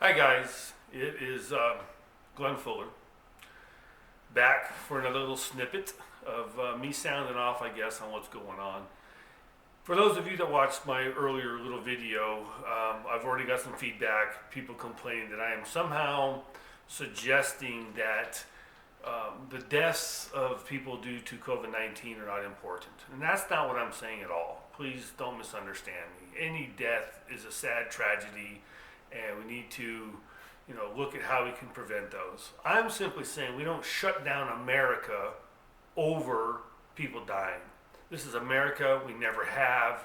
Hi guys, it is Glenn Fuller back for another little snippet of me sounding off, I guess, on what's going on. For those of you that watched my earlier little video, I've already got some feedback. People complaining that I am somehow suggesting that the deaths of people due to COVID-19 are not important. And that's not what I'm saying at all. Please don't misunderstand me. Any death is a sad tragedy, and we need to, look at how we can prevent those. I'm simply saying we don't shut down America over people dying. This is America. We never have.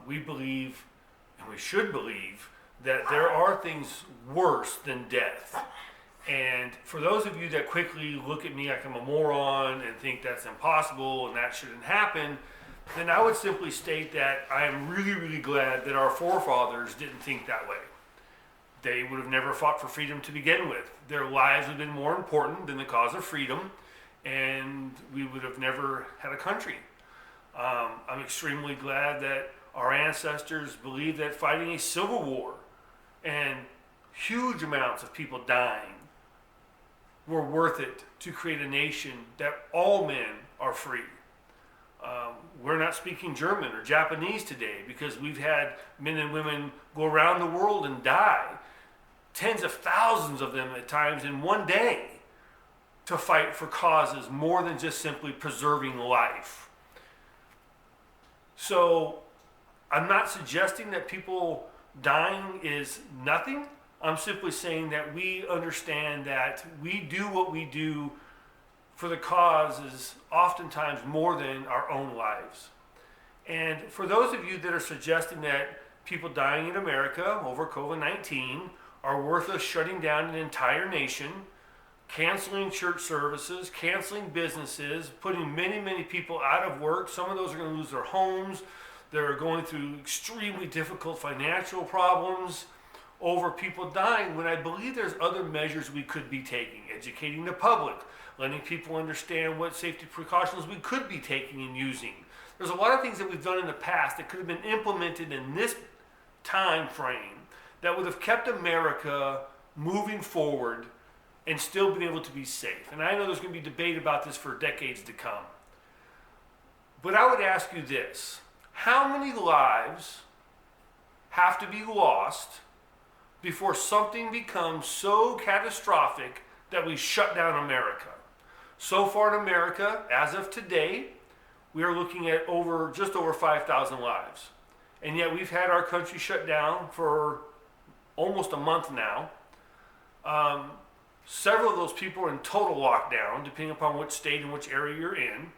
We believe, and we should believe, that there are things worse than death. And for those of you that quickly look at me like I'm a moron and think that's impossible and that shouldn't happen, then I would simply state that I am really, really glad that our forefathers didn't think that way. They would have never fought for freedom to begin with. Their lives would have been more important than the cause of freedom, and we would have never had a country. I'm extremely glad that our ancestors believed that fighting a civil war and huge amounts of people dying were worth it to create a nation that all men are free. We're not speaking German or Japanese today because we've had men and women go around the world and die, tens of thousands of them at times in one day, to fight for causes more than just simply preserving life. So I'm not suggesting that people dying is nothing. I'm simply saying that we understand that we do what we do for the cause is oftentimes more than our own lives. And for those of you that are suggesting that people dying in America over COVID-19 are worth us shutting down an entire nation, canceling church services, canceling businesses, putting many, many people out of work. Some of those are going to lose their homes. They're going through extremely difficult financial problems over people dying, when I believe there's other measures we could be taking, educating the public, letting people understand what safety precautions we could be taking and using. There's a lot of things that we've done in the past that could have been implemented in this time frame that would have kept America moving forward and still been able to be safe. And I know there's going to be debate about this for decades to come. But I would ask you this: how many lives have to be lost before something becomes so catastrophic that we shut down America? So far in America, as of today, we are looking at just over 5,000 lives. And yet we've had our country shut down for almost a month now. Several of those people are in total lockdown, depending upon which state and which area you're in,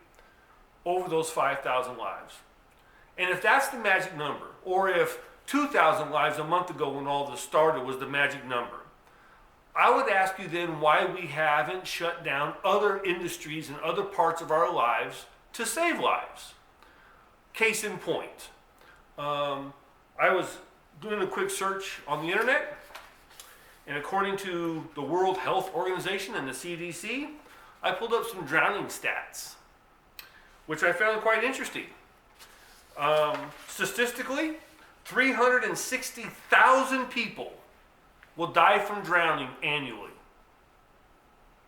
over those 5,000 lives. And if that's the magic number, or if 2,000 lives a month ago when all this started was the magic number, I would ask you then why we haven't shut down other industries and other parts of our lives to save lives. Case in point, I was doing a quick search on the internet, and according to the World Health Organization and the CDC, I pulled up some drowning stats, which I found quite interesting. Statistically, 360,000 people will die from drowning annually.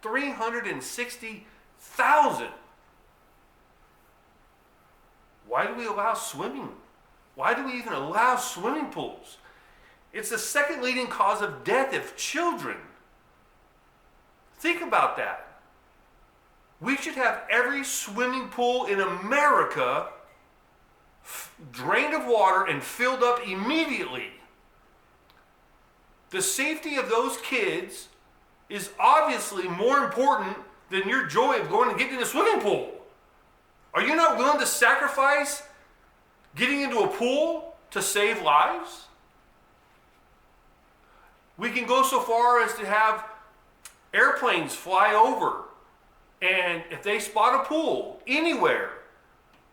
360,000. Why do we allow swimming? Why do we even allow swimming pools? It's the second leading cause of death of children. Think about that. We should have every swimming pool in America drained of water and filled up immediately. The safety of those kids is obviously more important than your joy of going and getting in a swimming pool. Are you not willing to sacrifice getting into a pool to save lives? We can go so far as to have airplanes fly over, and if they spot a pool anywhere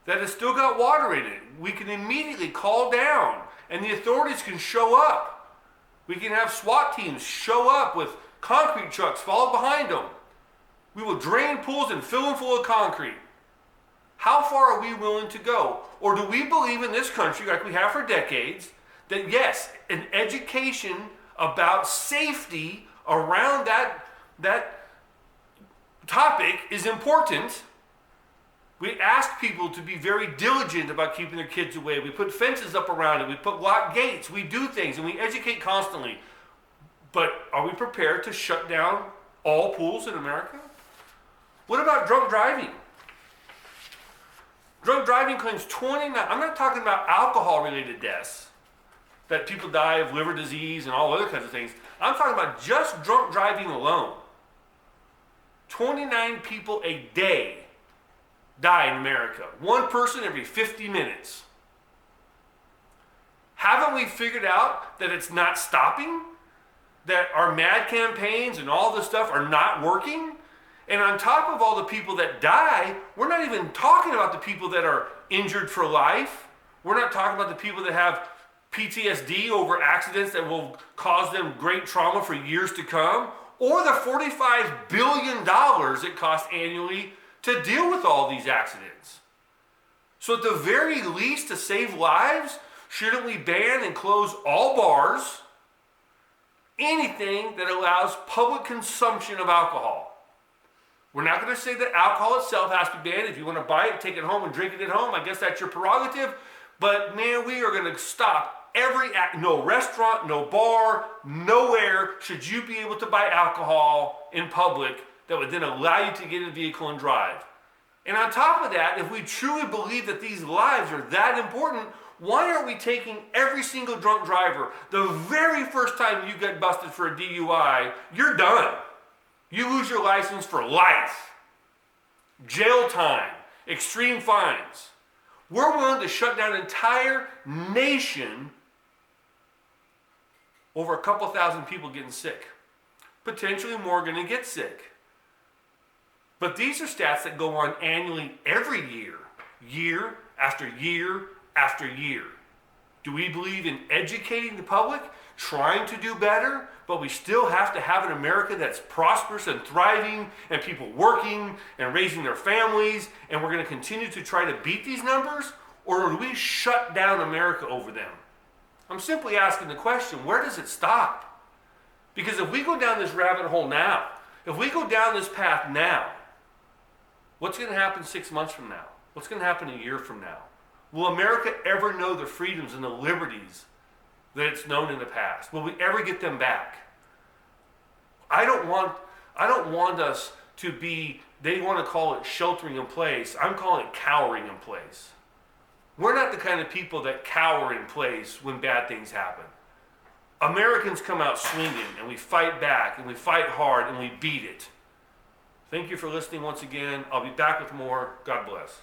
that has still got water in it, we can immediately call down and the authorities can show up. We can have SWAT teams show up with concrete trucks followed behind them. We will drain pools and fill them full of concrete. How far are we willing to go? Or do we believe in this country, like we have for decades, that yes, an education about safety around that topic is important. We ask people to be very diligent about keeping their kids away. We put fences up around it. We put locked gates. We do things, and we educate constantly. But are we prepared to shut down all pools in America? What about drunk driving? Drunk driving claims 29, I'm not talking about alcohol-related deaths, that people die of liver disease and all other kinds of things. I'm talking about just drunk driving alone. 29 people a day die in America. One person every 50 minutes. Haven't we figured out that it's not stopping? That our mad campaigns and all this stuff are not working? And on top of all the people that die, we're not even talking about the people that are injured for life. We're not talking about the people that have PTSD over accidents that will cause them great trauma for years to come, or the $45 billion it costs annually to deal with all these accidents. So at the very least, to save lives, shouldn't we ban and close all bars, anything that allows public consumption of alcohol? We're not going to say that alcohol itself has to be banned. If you want to buy it, take it home and drink it at home, I guess that's your prerogative. But man, we are going to stop every act. No restaurant, no bar, nowhere should you be able to buy alcohol in public that would then allow you to get in a vehicle and drive. And on top of that, if we truly believe that these lives are that important, why aren't we taking every single drunk driver, the very first time you get busted for a DUI, you're done. You lose your license for life. Jail time, extreme fines. We're willing to shut down an entire nation over a couple thousand people getting sick. Potentially more are going to get sick. But these are stats that go on annually every year, year after year after year. Do we believe in educating the public, trying to do better, but we still have to have an America that's prosperous and thriving and people working and raising their families, and we're going to continue to try to beat these numbers? Or do we shut down America over them? I'm simply asking the question, where does it stop? Because if we go down this rabbit hole now, if we go down this path now, what's going to happen 6 months from now? What's going to happen a year from now? Will America ever know the freedoms and the liberties that it's known in the past? Will we ever get them back? I don't want us to be, they want to call it sheltering in place. I'm calling it cowering in place. We're not the kind of people that cower in place when bad things happen. Americans come out swinging, and we fight back, and we fight hard, and we beat it. Thank you for listening once again. I'll be back with more. God bless.